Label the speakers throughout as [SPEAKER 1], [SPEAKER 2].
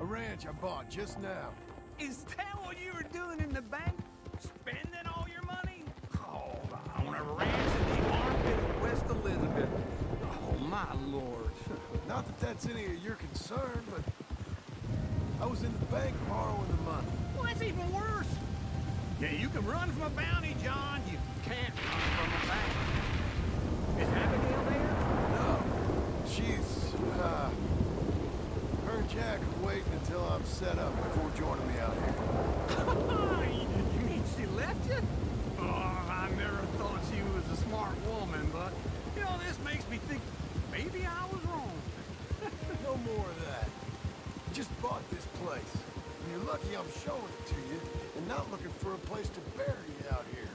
[SPEAKER 1] A ranch I bought just now.
[SPEAKER 2] Is that what you were doing in the bank? Spending all your money? Oh, on a ranch in the armpit of West Elizabeth. Oh, my lord.
[SPEAKER 1] Not that that's any of your concern, but I was in the bank borrowing the money.
[SPEAKER 2] Well, that's even worse. Yeah, you can run from a bounty, John. You can't run from a bank. Is Abigail there?
[SPEAKER 1] No, she's, her and Jack are waiting until I'm set up before joining me out here.
[SPEAKER 2] You mean she left you? Oh, I never thought she was a smart woman, but, you know, this makes me think maybe I was wrong.
[SPEAKER 1] No more of that. I just bought this place. And you're lucky I'm showing it to you and not looking for a place to bury you out here.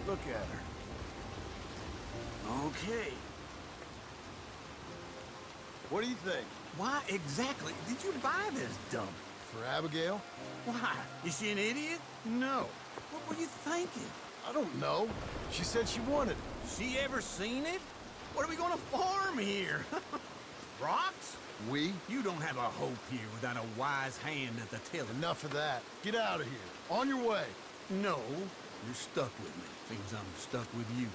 [SPEAKER 1] Look at her.
[SPEAKER 2] Okay.
[SPEAKER 1] What do you think?
[SPEAKER 2] Why exactly did you buy this dump?
[SPEAKER 1] For Abigail?
[SPEAKER 2] Why? Is she an idiot? No. What were you thinking?
[SPEAKER 1] I don't know. She said she wanted it.
[SPEAKER 2] She ever seen it? What are we gonna farm here? Rocks?
[SPEAKER 1] We?
[SPEAKER 2] You don't have a hope here without a wise hand at the tiller.
[SPEAKER 1] Enough of that. Get out of here. On your way.
[SPEAKER 2] No, you're stuck with me. Seems I'm stuck with you.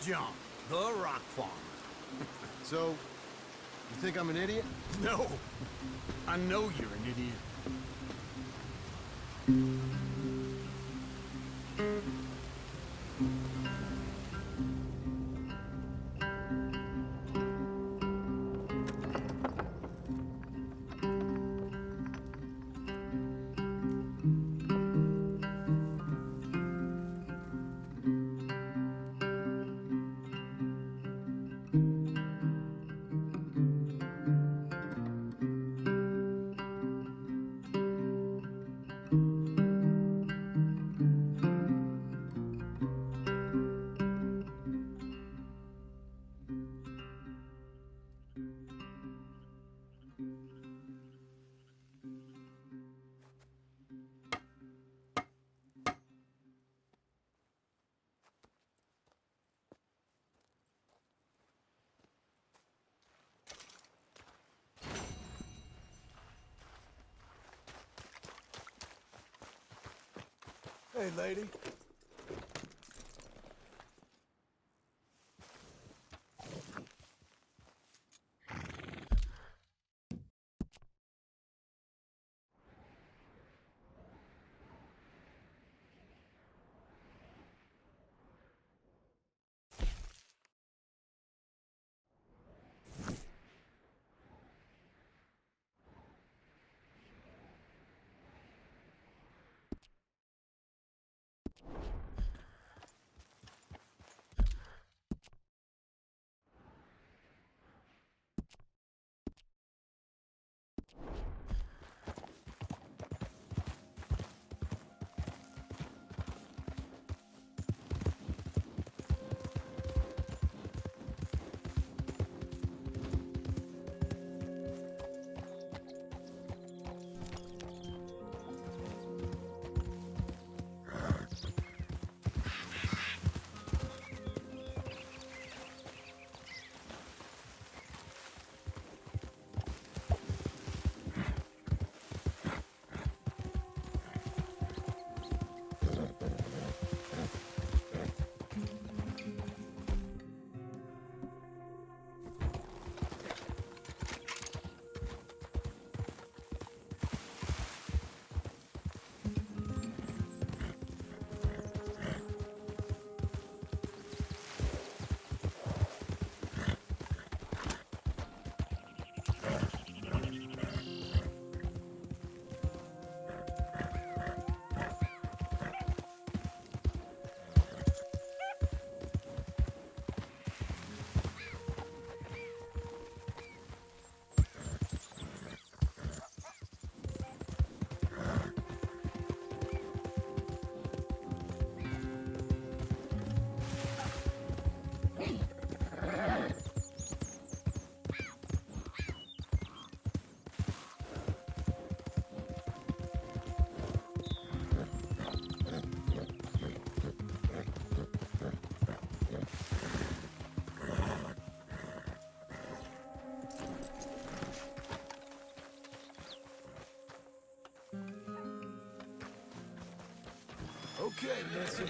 [SPEAKER 2] John, the rock farmer.
[SPEAKER 1] So, you think I'm an idiot?
[SPEAKER 2] No, I know you're an idiot.
[SPEAKER 1] Hey, lady. Okay, Missy.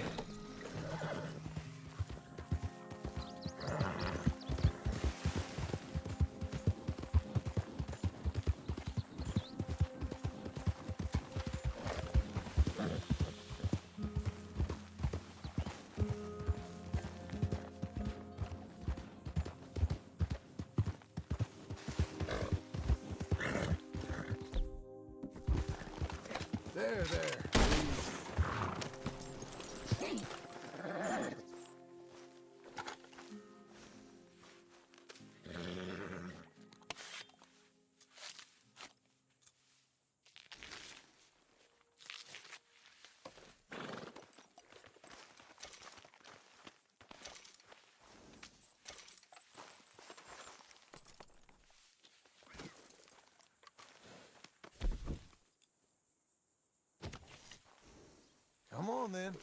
[SPEAKER 1] There, there. Come on, then.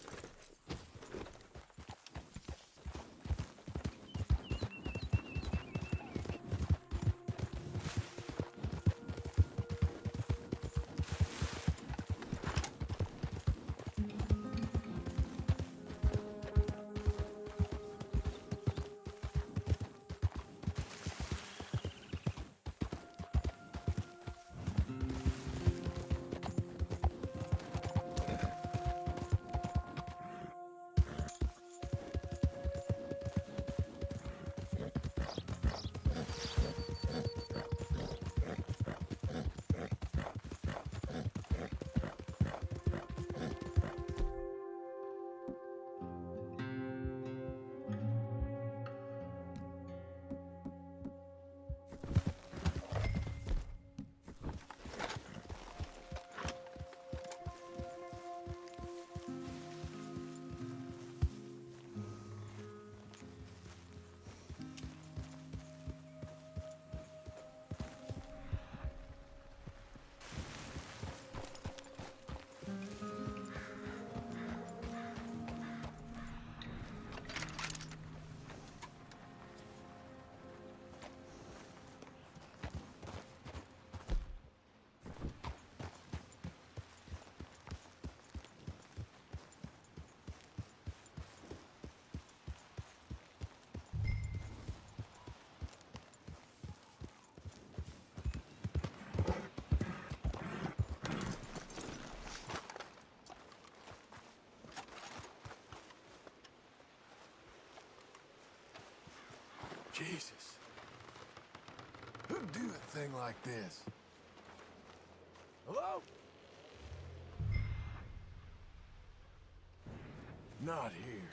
[SPEAKER 1] Jesus. Who'd do a thing like this? Hello? Not here.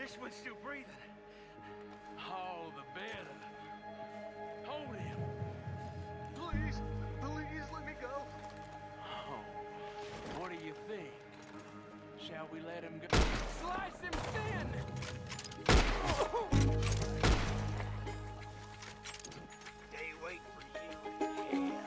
[SPEAKER 2] This one's still breathing. All the better. Hold him.
[SPEAKER 3] Please, please let me go.
[SPEAKER 2] Oh, what do you think? Shall we let him go? Slice him thin! They wait for you. Yeah.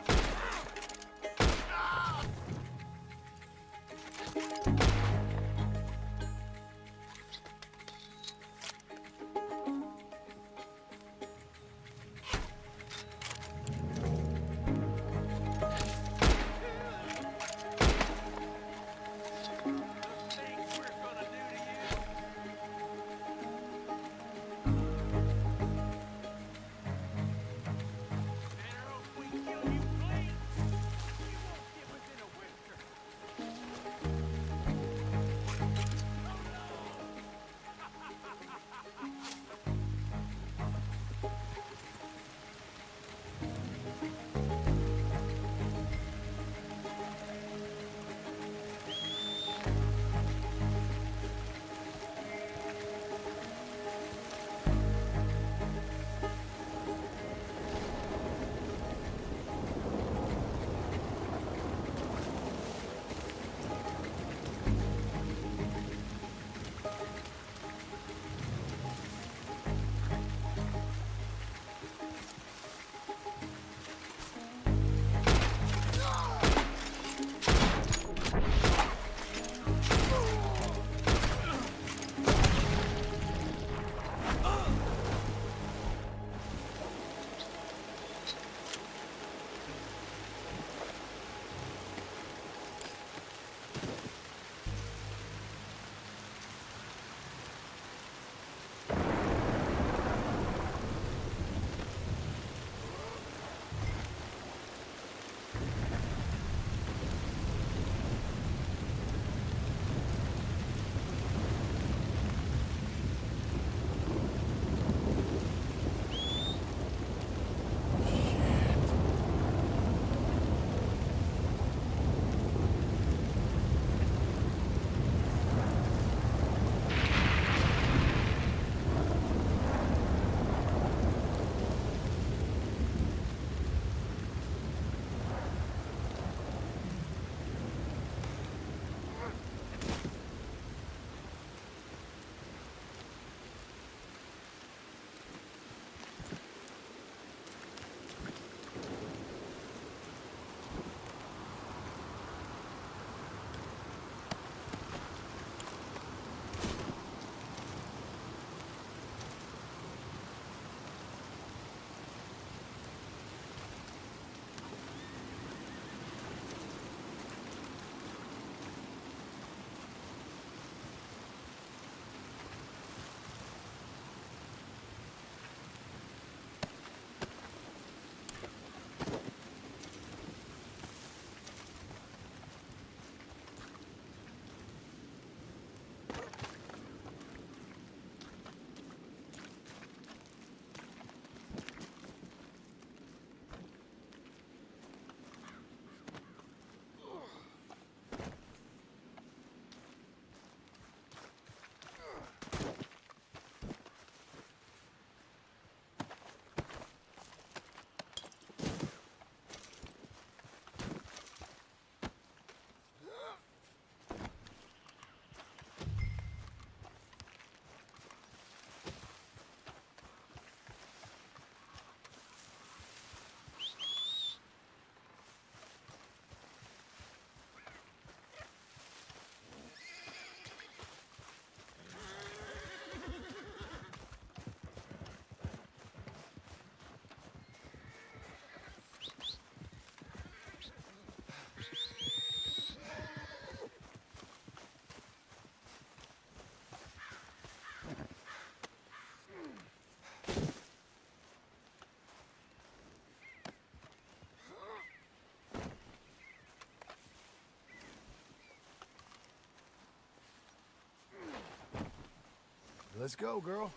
[SPEAKER 1] Let's go, girl.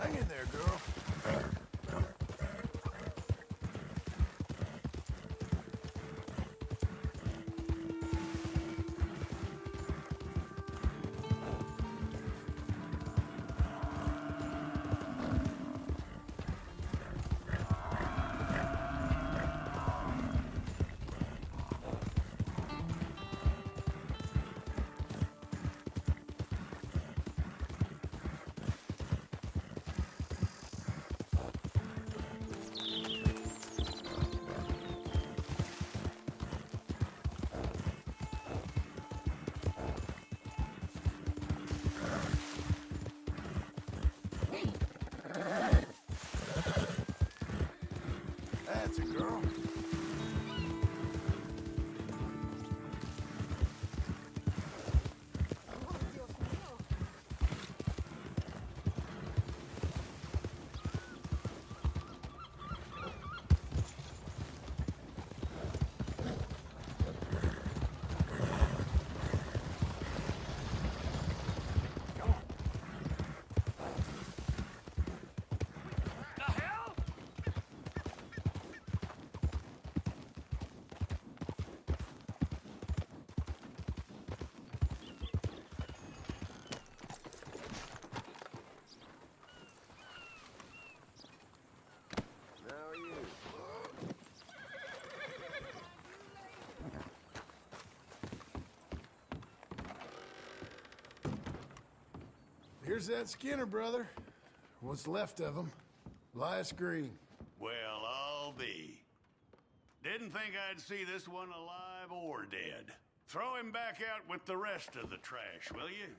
[SPEAKER 1] Hang in there, girl. That's a girl.
[SPEAKER 2] The hell?
[SPEAKER 1] Now you. Here's that Skinner, brother. What's left of him. Last green.
[SPEAKER 4] Well, I'll be. Didn't think I'd see this one alive or dead. Throw him back out with the rest of the trash, will you?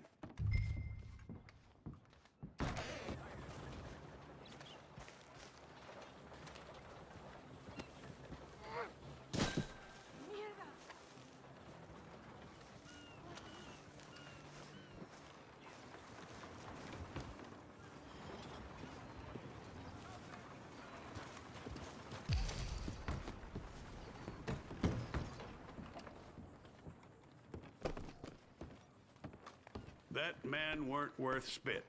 [SPEAKER 4] That man weren't worth spit.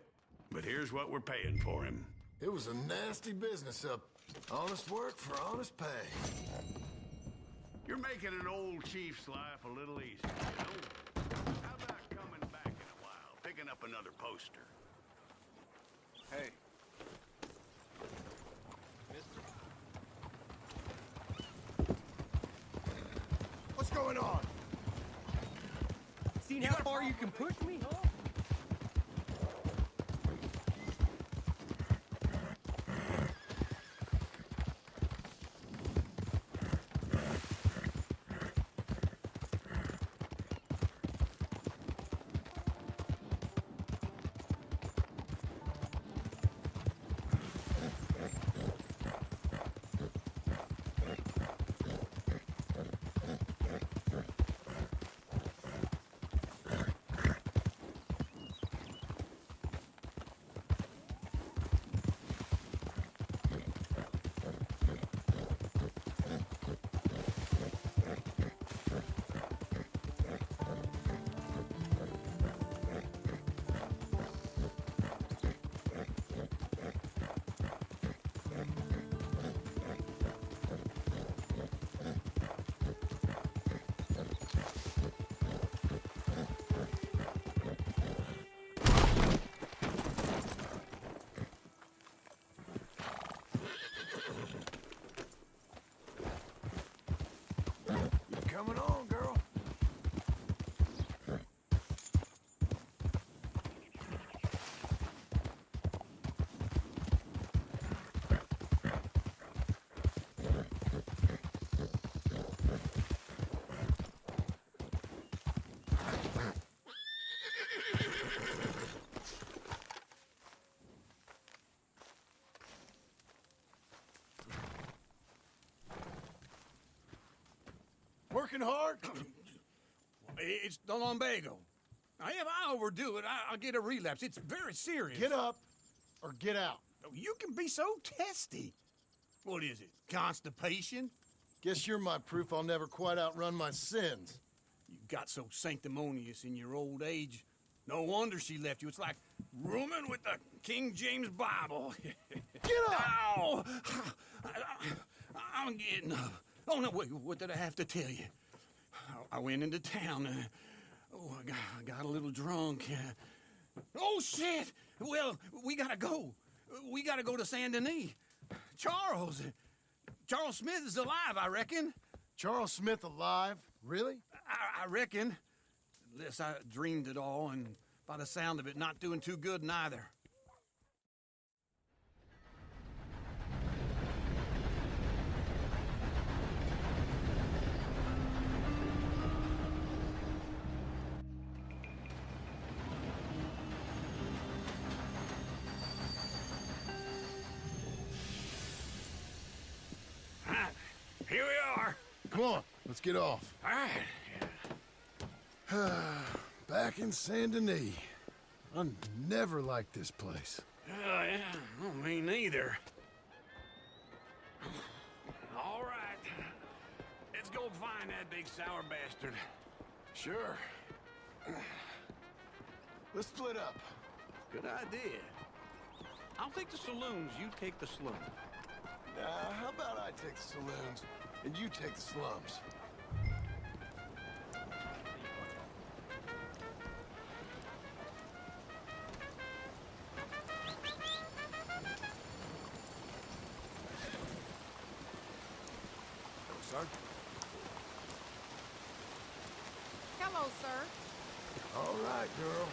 [SPEAKER 4] But here's what we're paying for him.
[SPEAKER 1] It was a nasty business up. Honest work for honest pay.
[SPEAKER 4] You're making an old chief's life a little easier, you know? How about coming back in a while, picking up another poster?
[SPEAKER 3] Hey.
[SPEAKER 1] What's going on?
[SPEAKER 2] Seen how far you can push me, huh?
[SPEAKER 1] Coming on, girl. Working hard?
[SPEAKER 2] It's the lumbago. Now, if I overdo it, I'll get a relapse. It's very serious.
[SPEAKER 1] Get up or get out.
[SPEAKER 2] You can be so testy. What is it, constipation?
[SPEAKER 1] Guess you're my proof I'll never quite outrun my sins.
[SPEAKER 2] You got so sanctimonious in your old age, No wonder she left you. It's like rooming with the King James Bible.
[SPEAKER 1] Get up!
[SPEAKER 2] Ow! I'm getting up. Oh, no, wait, what did I have to tell you? I went into town. I got a little drunk. Oh, shit! Well, we gotta go. We gotta go to Saint Denis. Charles Smith is alive, I reckon.
[SPEAKER 1] Charles Smith alive? Really?
[SPEAKER 2] I reckon. Unless I dreamed it all, and by the sound of it, not doing too good neither. Here we are.
[SPEAKER 1] Come on, let's get off.
[SPEAKER 2] All right.
[SPEAKER 1] Back in Saint Denis. I never liked this place.
[SPEAKER 2] Oh, yeah. Oh, me neither. All right. Let's go find that big sour bastard.
[SPEAKER 1] Sure. Let's split up.
[SPEAKER 2] Good idea. I'll take the saloons, you take the slum.
[SPEAKER 1] How about I take the saloons and you take the slums? Sir?
[SPEAKER 5] Hello, sir.
[SPEAKER 1] All right, girl.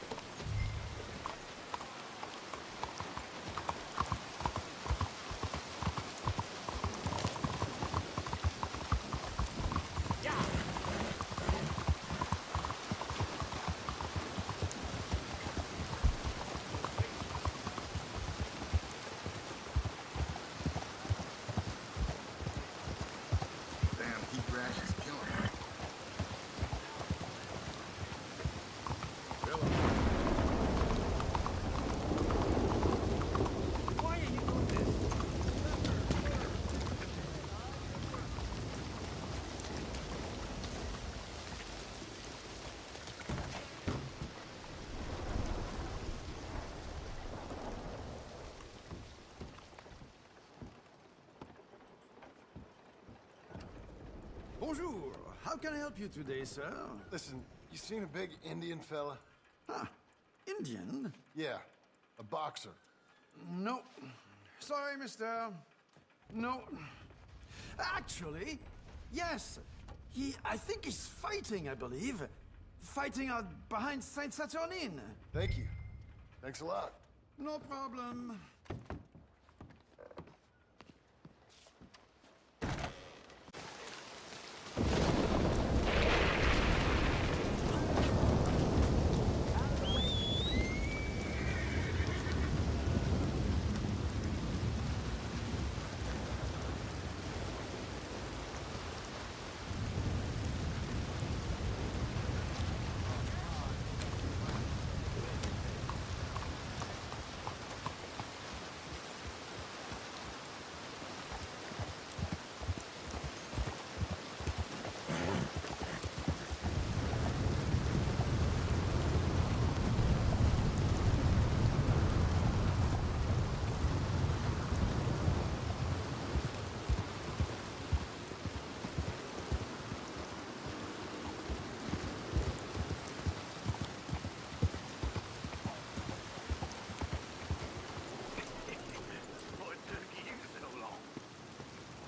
[SPEAKER 6] Bonjour. How can I help you today, sir?
[SPEAKER 1] Listen, you seen a big Indian fella?
[SPEAKER 6] Ah, Indian?
[SPEAKER 1] Yeah, a boxer.
[SPEAKER 6] No. Sorry, mister. No. Actually, yes. I think he's fighting, I believe. Fighting out behind Saint Saturnin.
[SPEAKER 1] Thank you. Thanks a lot.
[SPEAKER 6] No problem.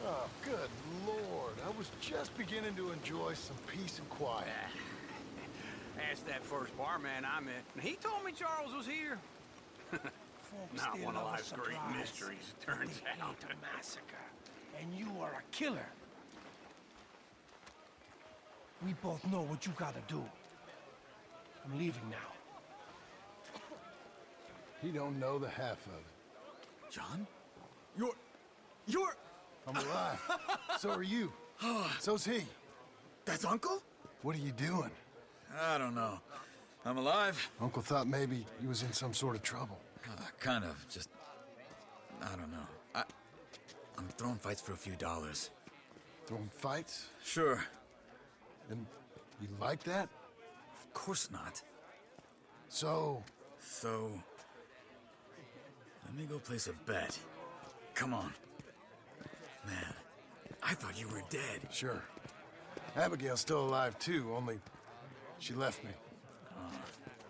[SPEAKER 1] Oh, good Lord. I was just beginning to enjoy some peace and quiet.
[SPEAKER 2] Asked that first barman I met, and he told me Charles was here. Not one of life's great mysteries, it turns out.
[SPEAKER 7] A massacre, and you are a killer. We both know what you gotta do. I'm leaving now.
[SPEAKER 1] He don't know the half of it.
[SPEAKER 6] John? You're...
[SPEAKER 1] I'm alive. So are you. So's he.
[SPEAKER 6] That's Uncle?
[SPEAKER 1] What are you doing?
[SPEAKER 8] I don't know. I'm alive.
[SPEAKER 1] Uncle thought maybe he was in some sort of trouble.
[SPEAKER 8] Kind of. Just... I don't know. I'm throwing fights for a few dollars.
[SPEAKER 1] Throwing fights?
[SPEAKER 8] Sure.
[SPEAKER 1] And you like that?
[SPEAKER 8] Of course not.
[SPEAKER 1] So,
[SPEAKER 8] let me go place a bet. Come on. Man, I thought you were dead.
[SPEAKER 1] sure. Abigail's still alive too, only she left me.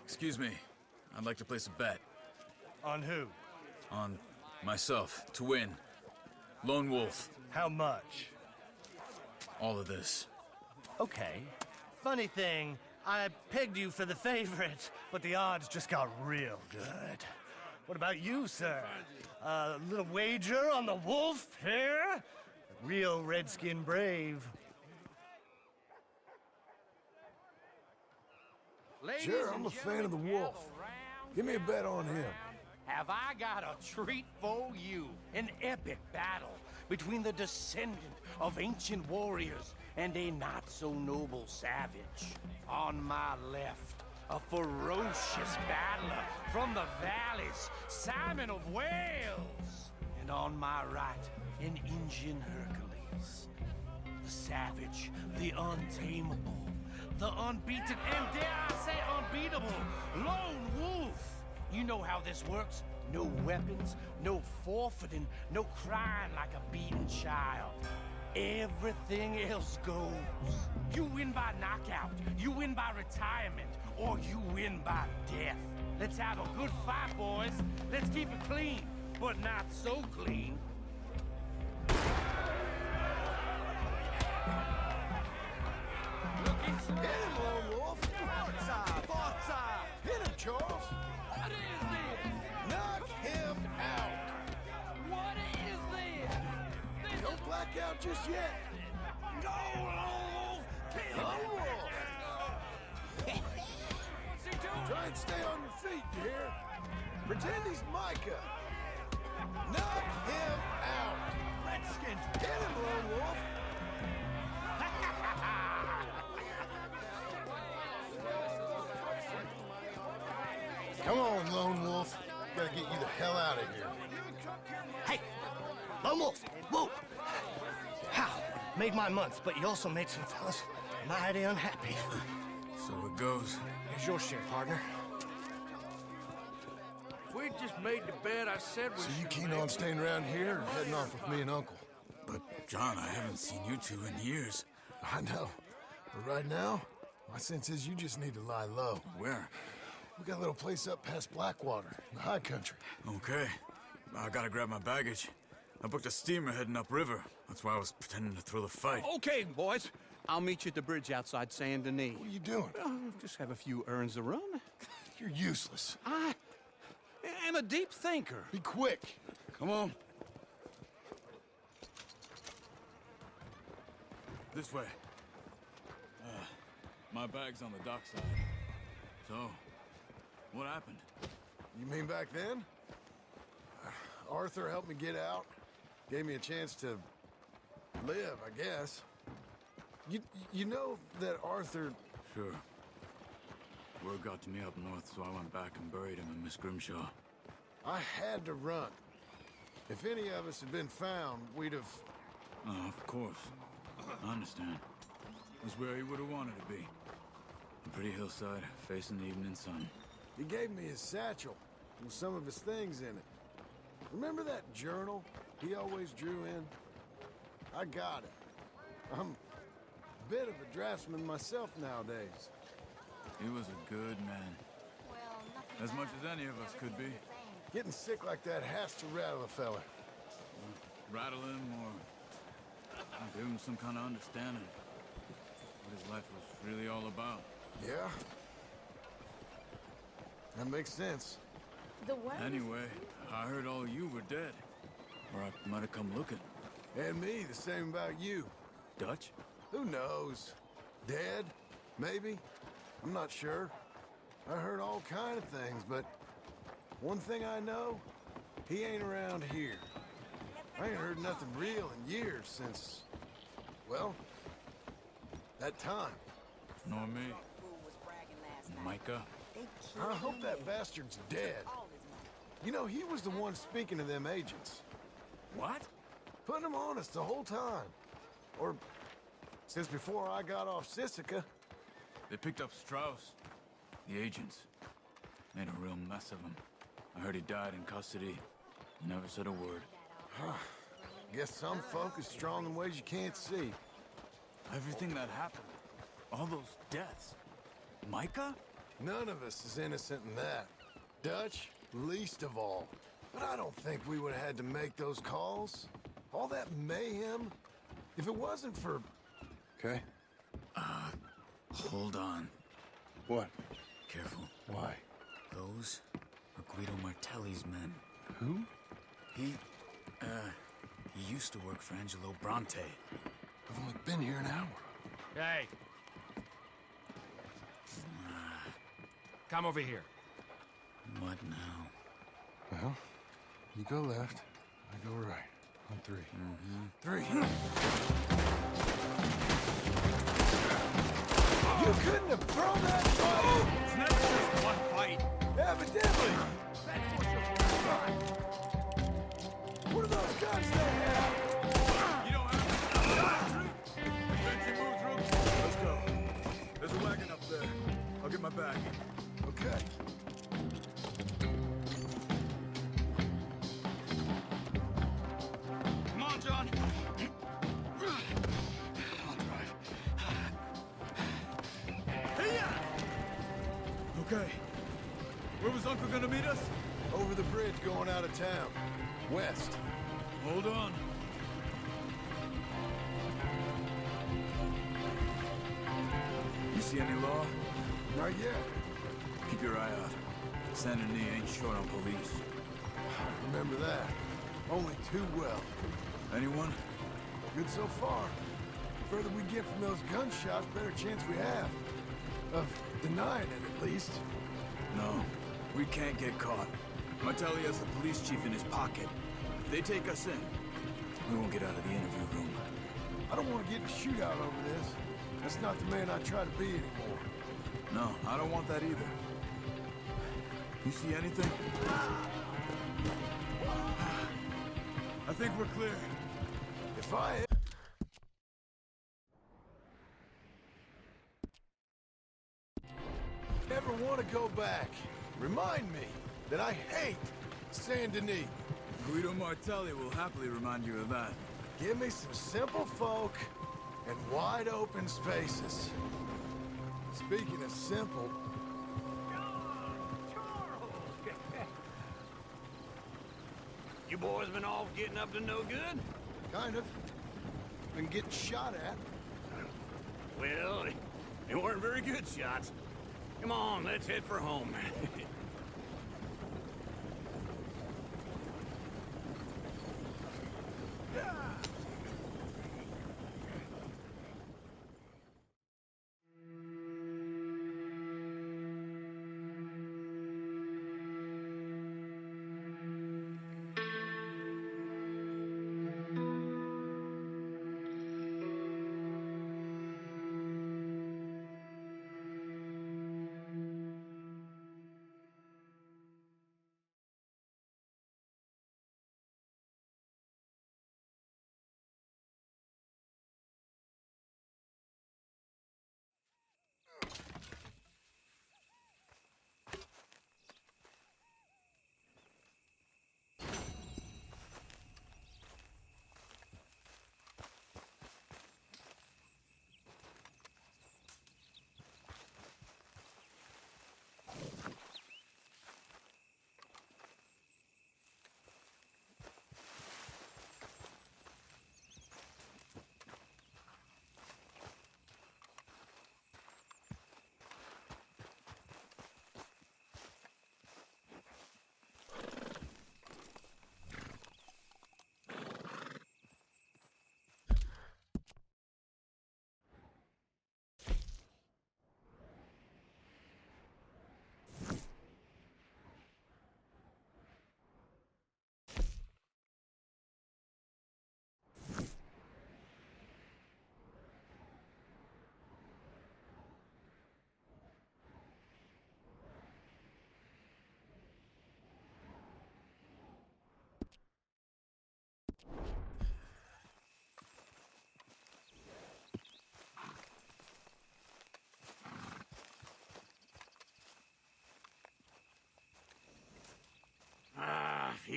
[SPEAKER 8] Excuse me. I'd like to place a bet.
[SPEAKER 9] On who?
[SPEAKER 8] On myself, to win. Lone Wolf.
[SPEAKER 9] How much?
[SPEAKER 8] All of this.
[SPEAKER 9] Okay. Funny thing, I pegged you for the favorite, but the odds just got real good. What about you, sir? A little wager on the wolf here? Real redskin brave.
[SPEAKER 1] Sure, I'm a fan of the wolf. Give me a bet on him.
[SPEAKER 10] Have I got a treat for you? An epic battle between the descendant of ancient warriors and a not-so-noble savage. On my left, a ferocious battler from the valleys, Simon of Wales. And on my right, an Indian Hercules. The savage, the untamable, the unbeaten, and dare I say unbeatable, Lone Wolf. You know how this works. No weapons, no forfeiting, no crying like a beaten child. Everything else goes. You win by knockout, you win by retirement, or you win by death. Let's have a good fight, boys. Let's keep it clean, but not so clean.
[SPEAKER 1] Hit him, Lone Wolf! Forza! Hit him, Charles!
[SPEAKER 10] What is this?
[SPEAKER 1] Knock him out!
[SPEAKER 10] What is this?
[SPEAKER 1] Don't black out just yet!
[SPEAKER 10] Go, Lone Wolf! Kill
[SPEAKER 1] Lone
[SPEAKER 10] him!
[SPEAKER 1] Wolf!
[SPEAKER 10] What's he doing?
[SPEAKER 1] Try and stay on your feet, you hear? Pretend he's Micah! Knock him out!
[SPEAKER 10] Redskins!
[SPEAKER 1] Hit him, Lone Wolf! Come on, Lone Wolf. Gotta get you the hell out of here.
[SPEAKER 9] Hey! Lone Wolf! Whoa! How? Made my month, but you also made some fellas mighty unhappy.
[SPEAKER 8] So it goes.
[SPEAKER 9] Here's your share, partner.
[SPEAKER 10] If we'd just made the bet I said we
[SPEAKER 1] So you
[SPEAKER 10] should
[SPEAKER 1] keen
[SPEAKER 10] make,
[SPEAKER 1] on staying around here or heading off with me and Uncle?
[SPEAKER 8] But, John, I haven't seen you two in years.
[SPEAKER 1] I know. But right now, my sense is you just need to lie low.
[SPEAKER 8] Where?
[SPEAKER 1] We got a little place up past Blackwater, in the high country.
[SPEAKER 8] Okay. I gotta grab my baggage. I booked a steamer heading upriver. That's why I was pretending to throw the fight.
[SPEAKER 2] Okay, boys. I'll meet you at the bridge outside Saint Denis.
[SPEAKER 1] What are you doing?
[SPEAKER 2] Just have a few errands to run.
[SPEAKER 1] You're useless.
[SPEAKER 2] I am a deep thinker.
[SPEAKER 1] Be quick.
[SPEAKER 8] Come on. This way. My bag's on the dockside. So, what happened?
[SPEAKER 1] You mean back then? Arthur helped me get out. Gave me a chance to live, I guess. You know that Arthur...
[SPEAKER 8] Sure. Word got to me up north, so I went back and buried him in Miss Grimshaw.
[SPEAKER 1] I had to run. If any of us had been found, we'd have...
[SPEAKER 8] Oh, of course. I understand. It was where he would have wanted to be. A pretty hillside, facing the evening sun.
[SPEAKER 1] He gave me his satchel with some of his things in it. Remember that journal he always drew in? I got it. I'm a bit of a draftsman myself nowadays.
[SPEAKER 8] He was a good man. As much as any of us could be.
[SPEAKER 1] Getting sick like that has to rattle a fella.
[SPEAKER 8] Rattle him or give him some kind of understanding. What his life was really all about.
[SPEAKER 1] Yeah? That makes sense.
[SPEAKER 8] Anyway, I heard all you were dead. Or I might have come looking.
[SPEAKER 1] And me, the same about you.
[SPEAKER 8] Dutch?
[SPEAKER 1] Who knows? Dead? Maybe? I'm not sure. I heard all kind of things, but one thing I know, he ain't around here. I ain't heard nothing real in years since, well, that time.
[SPEAKER 8] Nor me. Micah?
[SPEAKER 1] I hope that bastard's dead. You know, he was the one speaking to them agents.
[SPEAKER 8] What?
[SPEAKER 1] Putting them on us the whole time. Or since before I got off Sisika.
[SPEAKER 8] They picked up Strauss. The agents. Made a real mess of him. I heard he died in custody. Never said a word.
[SPEAKER 1] Guess some folk is strong in ways you can't see.
[SPEAKER 8] Everything that happened. All those deaths. Micah?
[SPEAKER 1] None of us is innocent in that. Dutch, least of all. But I don't think we would have had to make those calls. All that mayhem. If it wasn't for...
[SPEAKER 11] Okay?
[SPEAKER 8] Hold on.
[SPEAKER 11] What?
[SPEAKER 8] Careful.
[SPEAKER 11] Why?
[SPEAKER 8] Those are Guido Martelli's men.
[SPEAKER 11] Who?
[SPEAKER 8] He used to work for Angelo Bronte.
[SPEAKER 11] I've only been here an hour.
[SPEAKER 12] Hey! Come over here.
[SPEAKER 8] What now?
[SPEAKER 11] Well, you go left, I go right. On three.
[SPEAKER 1] Three. You couldn't have thrown that fight!
[SPEAKER 12] It's not just one fight.
[SPEAKER 1] Evidently! What are those guns they have?
[SPEAKER 12] You don't have
[SPEAKER 8] Let's go. There's a wagon up there. I'll get my bag.
[SPEAKER 1] Okay.
[SPEAKER 12] Come on, John.
[SPEAKER 8] I'll drive. Okay. Where was Uncle gonna meet us?
[SPEAKER 1] Over the bridge going out of town. West.
[SPEAKER 8] Hold on. You see any law?
[SPEAKER 1] Not yet.
[SPEAKER 8] Keep your eye out. Saint Denis ain't short on police.
[SPEAKER 1] I remember that. Only too well.
[SPEAKER 8] Anyone?
[SPEAKER 1] Good so far. The further we get from those gunshots, better chance we have. Of denying it, at least.
[SPEAKER 8] No. We can't get caught. Martelli has the police chief in his pocket. If they take us in, we won't get out of the interview room.
[SPEAKER 1] I don't want to get in a shootout over this. That's not the man I try to be anymore.
[SPEAKER 8] No, I don't want that either. You see anything? I think we're clear.
[SPEAKER 1] If I... ever want to go back, remind me that I hate Saint Denis.
[SPEAKER 8] Guido Martelli will happily remind you of that.
[SPEAKER 1] Give me some simple folk and wide open spaces. Speaking of simple...
[SPEAKER 2] You boys been off getting up to no good?
[SPEAKER 1] Kind of. Been getting shot at.
[SPEAKER 2] Well, they weren't very good shots. Come on, let's head for home.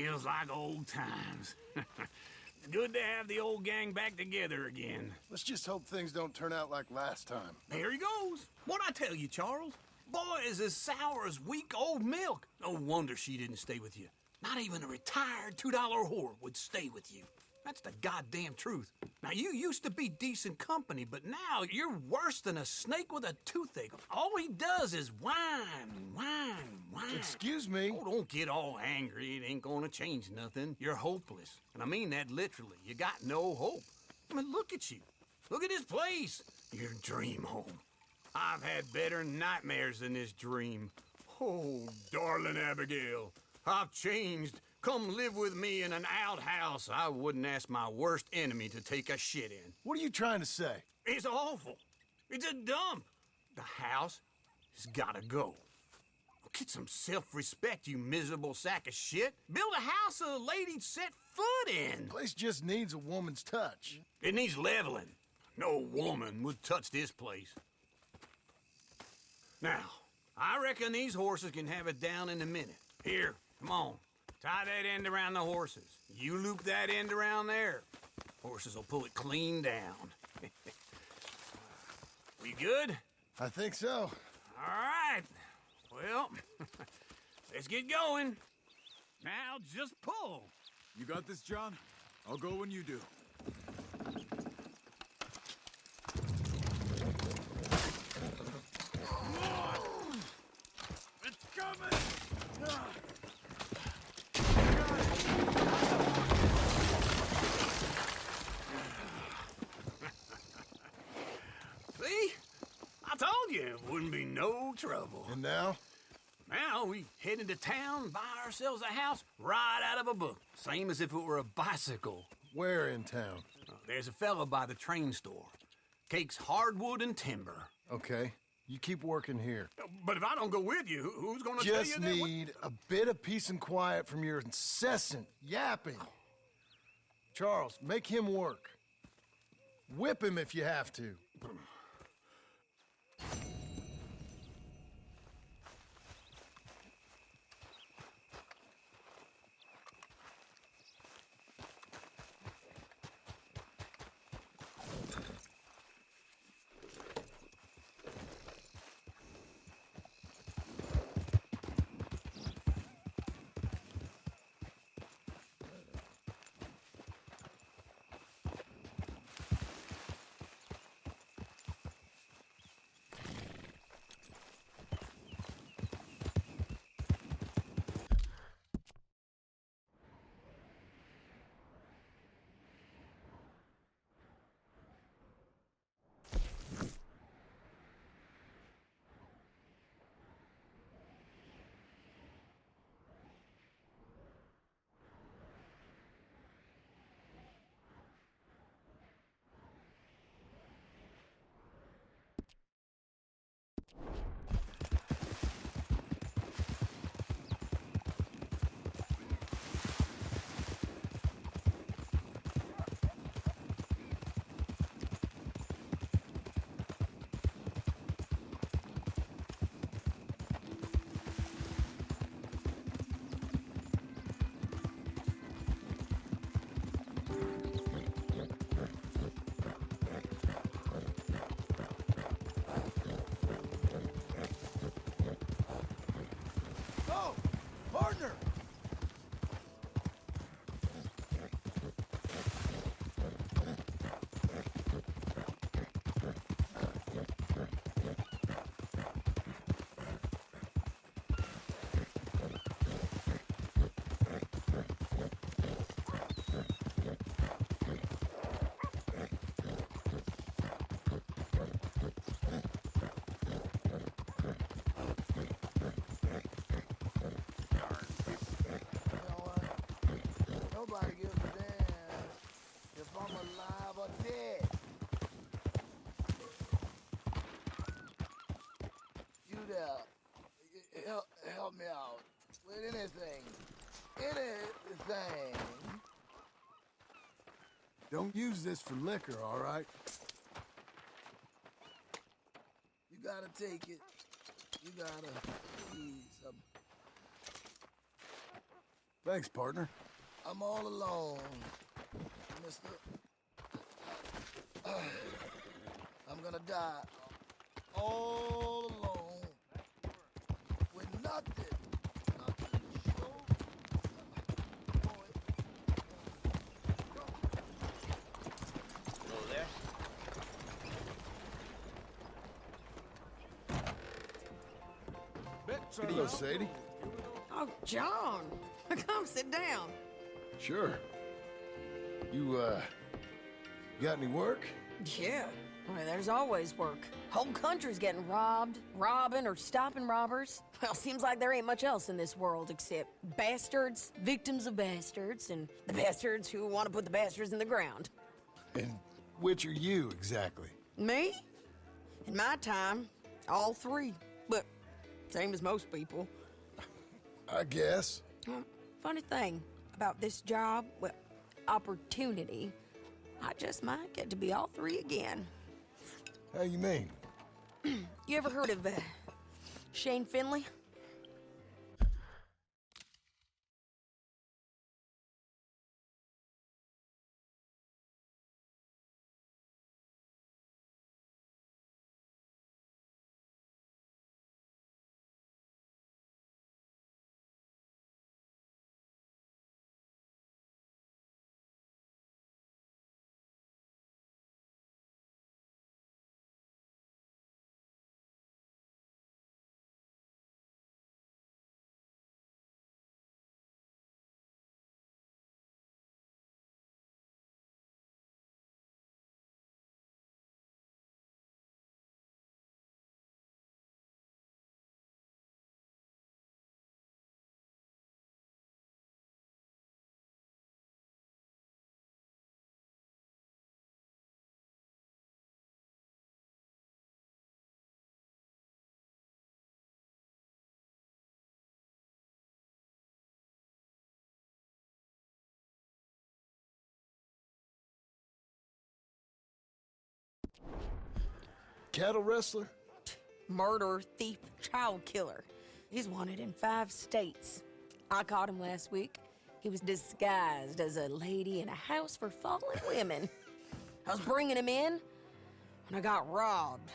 [SPEAKER 2] Feels like old times. Good to have the old gang back together again.
[SPEAKER 1] Let's just hope things don't turn out like last time.
[SPEAKER 2] There he goes. What'd I tell you, Charles? Boy is as sour as weak old milk. No wonder she didn't stay with you. Not even a retired $2 whore would stay with you. That's the goddamn truth. Now, you used to be decent company, but now you're worse than a snake with a toothache. All he does is whine.
[SPEAKER 1] Excuse me?
[SPEAKER 2] Oh, don't get all angry. It ain't gonna change nothing. You're hopeless. And I mean that literally. You got no hope. I mean, look at you. Look at this place. Your dream home. I've had better nightmares than this dream. Oh, darling Abigail, I've changed. Come live with me in an outhouse I wouldn't ask my worst enemy to take a shit in.
[SPEAKER 1] What are you trying to say?
[SPEAKER 2] It's awful. It's a dump. The house has gotta go. Get some self-respect, you miserable sack of shit. Build a house a lady'd set foot in.
[SPEAKER 1] The place just needs a woman's touch.
[SPEAKER 2] It needs leveling. No woman would touch this place. Now, I reckon these horses can have it down in a minute. Here, come on. Tie that end around the horses. You loop that end around there. Horses will pull it clean down. We good?
[SPEAKER 1] I think so.
[SPEAKER 2] All right. Well, let's get going. Now just pull.
[SPEAKER 8] You got this, John? I'll go when you do.
[SPEAKER 12] It's coming!
[SPEAKER 2] See? I told you it wouldn't be no trouble.
[SPEAKER 1] And now?
[SPEAKER 2] Now we head into town, buy ourselves a house right out of a book. Same as if it were a bicycle.
[SPEAKER 1] Where in town?
[SPEAKER 2] There's a fella by the train store. Cakes hardwood and timber.
[SPEAKER 1] Okay. You keep working here.
[SPEAKER 2] But if I don't go with you, who's gonna tell you
[SPEAKER 1] Just
[SPEAKER 2] that?
[SPEAKER 1] need a bit of peace and quiet from your incessant yapping. Charles, make him work. Whip him if you have to. Partner! Nobody gives a damn if I'm alive or dead. You there, help me out with anything. Anything. Don't use this for liquor, all right? You gotta take it. You gotta please. Thanks, partner.
[SPEAKER 13] I'm all alone, mister. I'm gonna die all alone with nothing to show.
[SPEAKER 10] Hello there.
[SPEAKER 1] Hello, Sadie.
[SPEAKER 5] Oh, John. Come sit down.
[SPEAKER 1] Sure. You got any work?
[SPEAKER 5] Yeah. Well, there's always work. Whole country's getting robbed, robbing, or stopping robbers. Well, seems like there ain't much else in this world except bastards, victims of bastards, and the bastards who want to put the bastards in the ground.
[SPEAKER 1] And which are you, exactly?
[SPEAKER 5] Me? In my time, all three. But same as most people.
[SPEAKER 1] I guess.
[SPEAKER 5] Funny thing about this job, well, opportunity, I just might get to be all three again.
[SPEAKER 1] How you mean?
[SPEAKER 5] You ever heard of Shane Finley?
[SPEAKER 1] Cattle wrestler?
[SPEAKER 5] Murderer, thief, child killer. He's wanted in 5 states. I caught him last week. He was disguised as a lady in a house for fallen women. I was bringing him in when I got robbed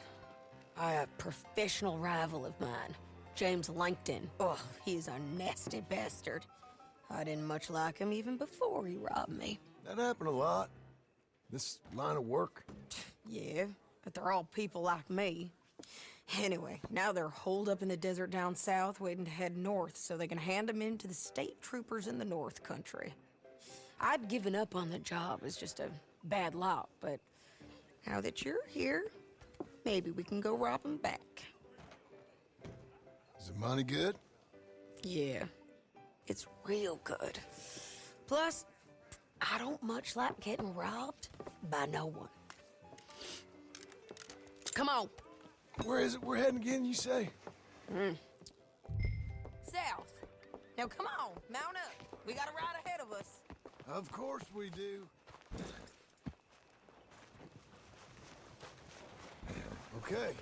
[SPEAKER 5] by a professional rival of mine, James Langton. Oh, he's a nasty bastard. I didn't much like him even before he robbed me.
[SPEAKER 1] That happened a lot. This line of work.
[SPEAKER 5] Yeah, but they're all people like me. Anyway, now they're holed up in the desert down south, waiting to head north so they can hand them in to the state troopers in the north country. I'd given up on the job as just a bad lot, but now that you're here, maybe we can go rob them back.
[SPEAKER 1] Is the money good?
[SPEAKER 5] Yeah, it's real good. Plus, I don't much like getting robbed by no one. Come on.
[SPEAKER 1] Where is it we're heading again, you say?
[SPEAKER 5] South. Now come on, mount up. We got a ride ahead of us.
[SPEAKER 1] Of course we do. Okay.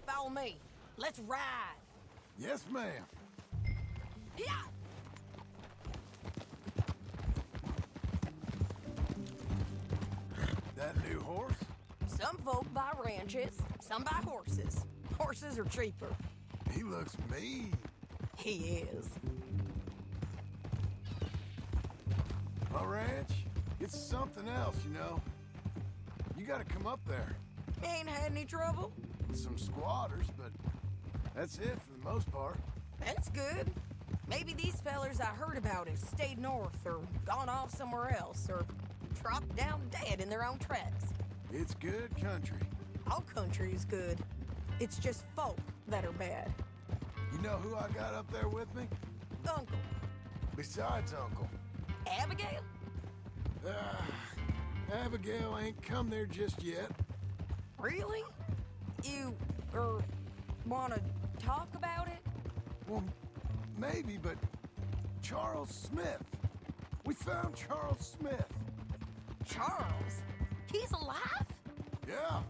[SPEAKER 5] Follow me. Let's ride.
[SPEAKER 1] Yes, ma'am.
[SPEAKER 5] Yeah.
[SPEAKER 1] That new horse?
[SPEAKER 5] Some folk buy ranches, some buy horses. Horses are cheaper.
[SPEAKER 1] He looks mean.
[SPEAKER 5] He is.
[SPEAKER 1] My ranch, it's something else, you know. You gotta come up there.
[SPEAKER 5] Ain't had any trouble?
[SPEAKER 1] Some squatters, but that's it for the most part.
[SPEAKER 5] That's good. Maybe these fellers I heard about have stayed north or gone off somewhere else or dropped down dead in their own tracks.
[SPEAKER 1] It's good country.
[SPEAKER 5] All country is good. It's just folk that are bad.
[SPEAKER 1] You know who I got up there with me?
[SPEAKER 5] Uncle.
[SPEAKER 1] Besides Uncle.
[SPEAKER 5] Abigail?
[SPEAKER 1] Abigail ain't come there just yet.
[SPEAKER 5] Really? You, wanna talk about it?
[SPEAKER 1] Well, maybe, but Charles Smith. We found Charles Smith.
[SPEAKER 5] Charles? He's alive?
[SPEAKER 1] Yeah.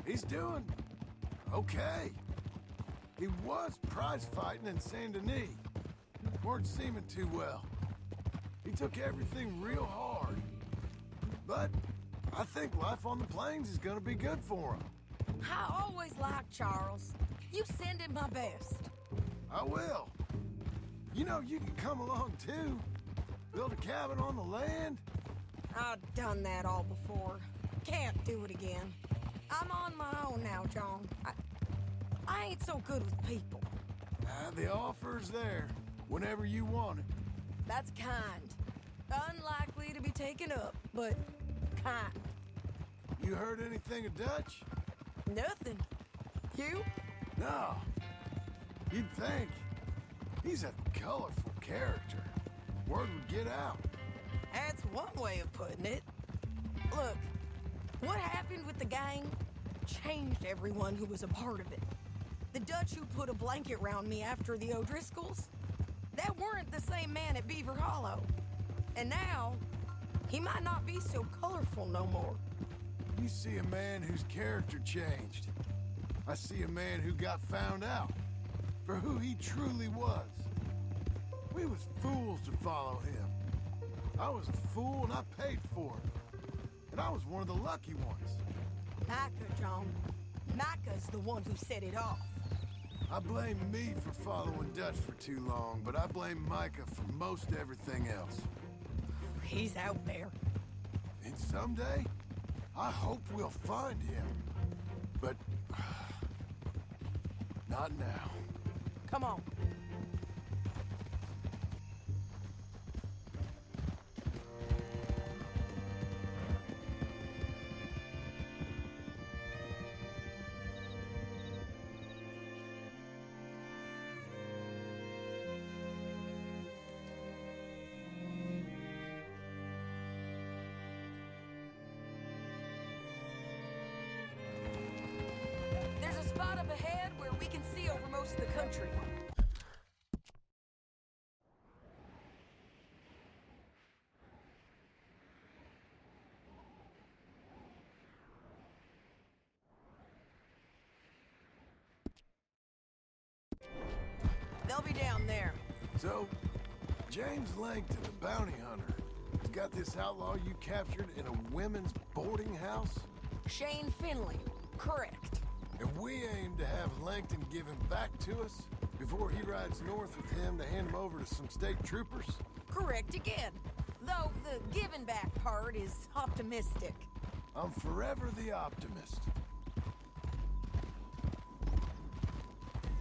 [SPEAKER 1] He's doing okay. He was prize fighting in Saint Denis. Weren't seeming too well. He took everything real hard. But I think life on the plains is gonna be good for him.
[SPEAKER 5] I always liked Charles. You send him my best.
[SPEAKER 1] I will. You know, you can come along too. Build a cabin on the land.
[SPEAKER 5] I've done that all before. Can't do it again. I'm on my own now, John. I ain't so good with people.
[SPEAKER 1] The offer's there, whenever you want it.
[SPEAKER 5] That's kind. Unlikely to be taken up, but kind.
[SPEAKER 1] You heard anything of Dutch?
[SPEAKER 5] Nothing. You?
[SPEAKER 1] No. You'd think. He's a colorful character. Word would get out.
[SPEAKER 5] That's one way of putting it. Look, what happened with the gang changed everyone who was a part of it. The Dutch who put a blanket round me after the O'Driscolls, that weren't the same man at Beaver Hollow. And now, he might not be so colorful no more.
[SPEAKER 1] You see a man whose character changed. I see a man who got found out for who he truly was. We was fools to follow him. I was a fool and I paid for it. And I was one of the lucky ones.
[SPEAKER 5] Micah, John. Micah's the one who set it off.
[SPEAKER 1] I blame me for following Dutch for too long, but I blame Micah for most everything else.
[SPEAKER 5] He's out there.
[SPEAKER 1] And someday, I hope we'll find him. But not now.
[SPEAKER 5] Come on. There's a spot up ahead where we can see over most of the country. They'll be down there.
[SPEAKER 1] So, James Langton, the bounty hunter, has got this outlaw you captured in a women's boarding house?
[SPEAKER 5] Shane Finley. Correct.
[SPEAKER 1] And we aim to have Langton give him back to us before he rides north with him to hand him over to some state troopers?
[SPEAKER 5] Correct again. Though the giving back part is optimistic.
[SPEAKER 1] I'm forever the optimist.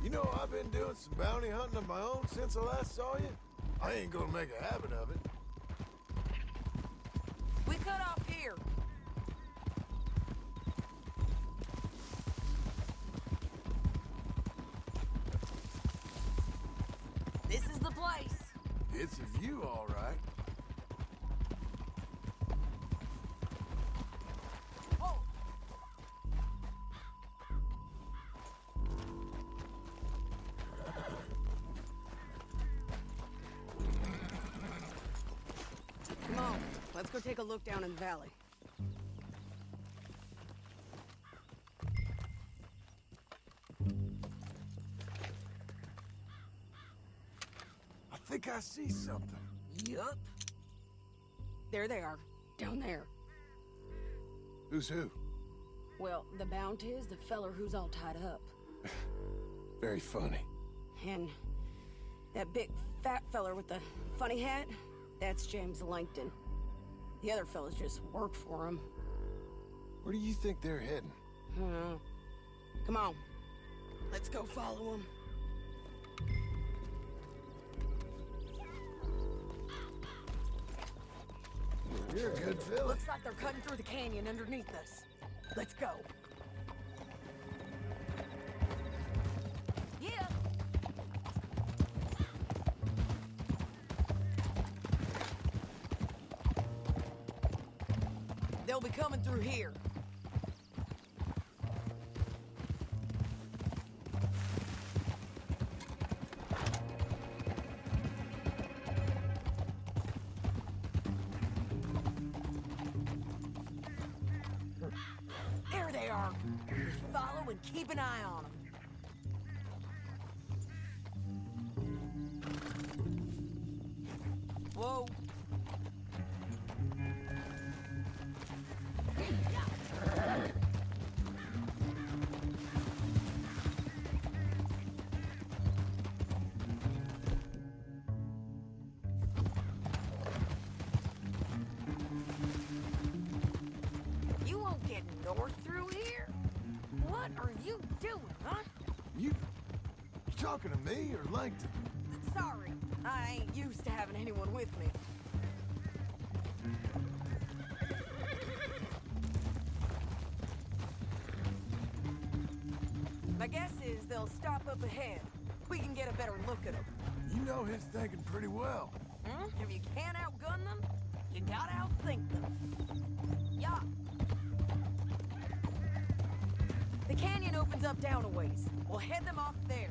[SPEAKER 1] You know, I've been doing some bounty hunting of my own since I last saw you. I ain't gonna make a habit of it.
[SPEAKER 5] We cut off here. This is the place.
[SPEAKER 1] It's a view, all right.
[SPEAKER 5] Oh. Come on, let's go take a look down in the valley.
[SPEAKER 1] I think I see something.
[SPEAKER 5] Yup. There they are, down there.
[SPEAKER 1] Who's who?
[SPEAKER 5] Well, the Bounty is the feller who's all tied up.
[SPEAKER 1] Very funny.
[SPEAKER 5] And that big fat feller with the funny hat, that's James Langton. The other fellas just work for him.
[SPEAKER 1] Where do you think they're heading?
[SPEAKER 5] Come on. Let's go follow them.
[SPEAKER 1] You're a good fella.
[SPEAKER 5] Looks like they're cutting through the canyon underneath us. Let's go. Yeah. They'll be coming through here. There they are. Just follow and keep an eye on them. Whoa. You won't get north through here? What are you doing, huh?
[SPEAKER 1] You talking to me or Langton?
[SPEAKER 5] Sorry, I ain't used to having anyone with me. My guess is they'll stop up ahead. We can get a better look at them.
[SPEAKER 1] You know his thinking pretty well.
[SPEAKER 5] Hmm? If you can't outgun them, you gotta outthink them. Yeah. The canyon opens up down a ways. We'll head them off there.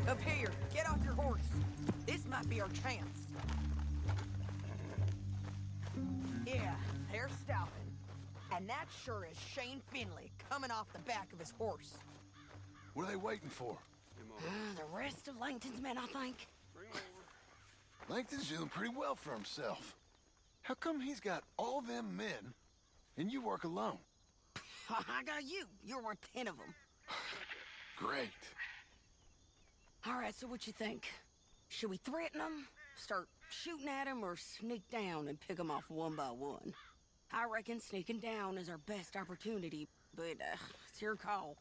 [SPEAKER 5] Up here, get off your horse. This might be our chance. Yeah, they're stopping. And that sure is Shane Finley coming off the back of his horse.
[SPEAKER 1] What are they waiting for?
[SPEAKER 5] The rest of Langton's men, I think.
[SPEAKER 1] Langton's doing pretty well for himself. How come he's got all them men and you work alone?
[SPEAKER 5] I got you. You're worth 10 of them.
[SPEAKER 1] Great.
[SPEAKER 5] All right, so what you think? Should we threaten them, start shooting at them, or sneak down and pick them off one by one? I reckon sneaking down is our best opportunity, but it's your call.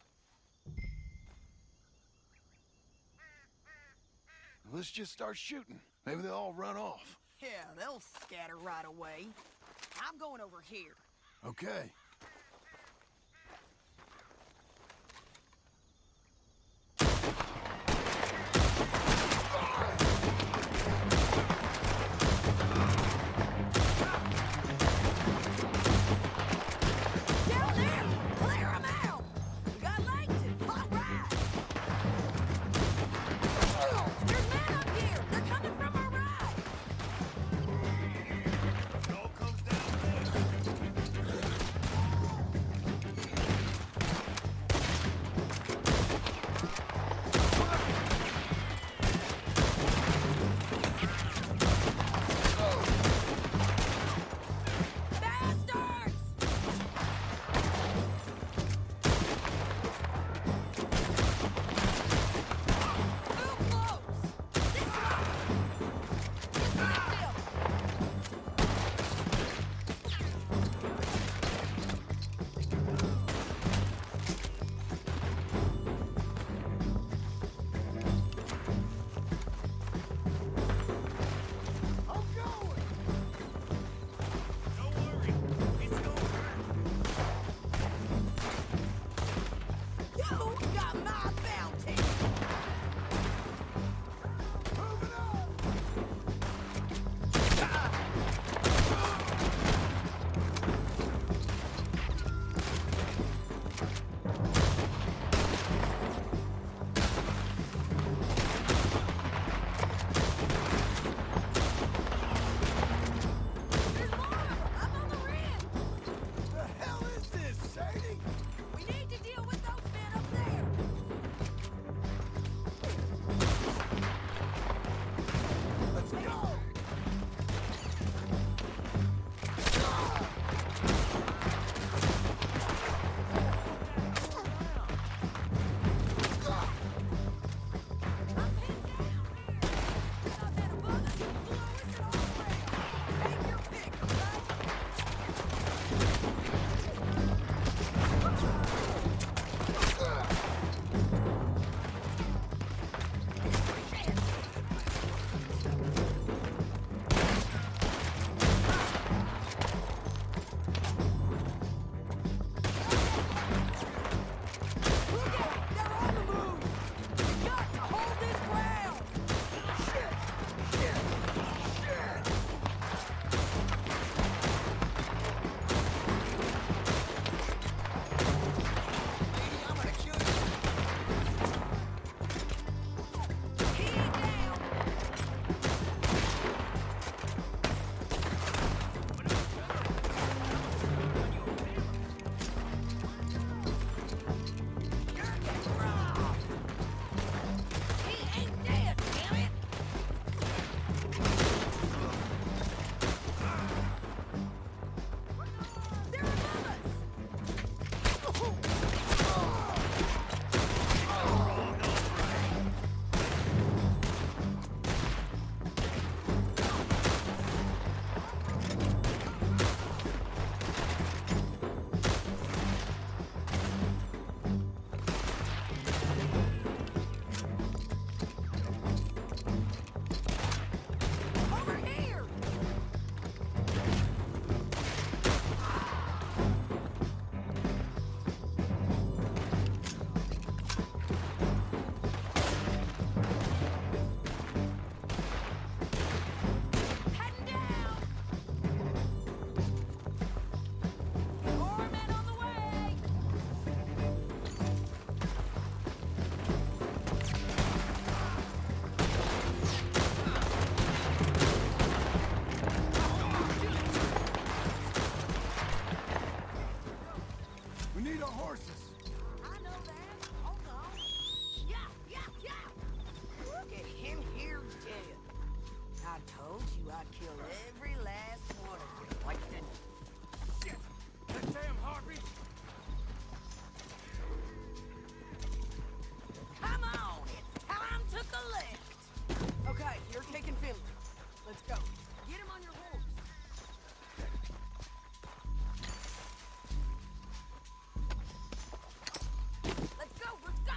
[SPEAKER 1] Let's just start shooting. Maybe they'll all run off.
[SPEAKER 5] Yeah, they'll scatter right away. I'm going over here.
[SPEAKER 1] Okay.
[SPEAKER 5] Down there! Clear them out! We got Langton! All right! There's men up here! They're coming from our right!
[SPEAKER 4] It all comes down to this.
[SPEAKER 5] I'd kill every last one of you, like the...
[SPEAKER 12] Shit! That damn Harvey!
[SPEAKER 5] Come on, it's time to collect! Okay, you're taking Finley. Let's go. Get him on your horse. Let's go, let's go!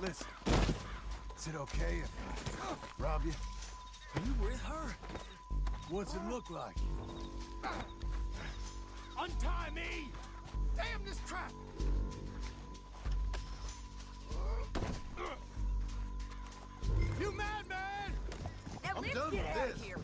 [SPEAKER 1] Listen, is it okay if I rob you?
[SPEAKER 2] Are you with her?
[SPEAKER 1] What's it look like?
[SPEAKER 12] Untie me! Damn this trap!
[SPEAKER 1] You mad, man?
[SPEAKER 5] Now
[SPEAKER 1] I'm
[SPEAKER 5] let's
[SPEAKER 1] done
[SPEAKER 5] get
[SPEAKER 1] with
[SPEAKER 5] out
[SPEAKER 1] this.
[SPEAKER 5] of here.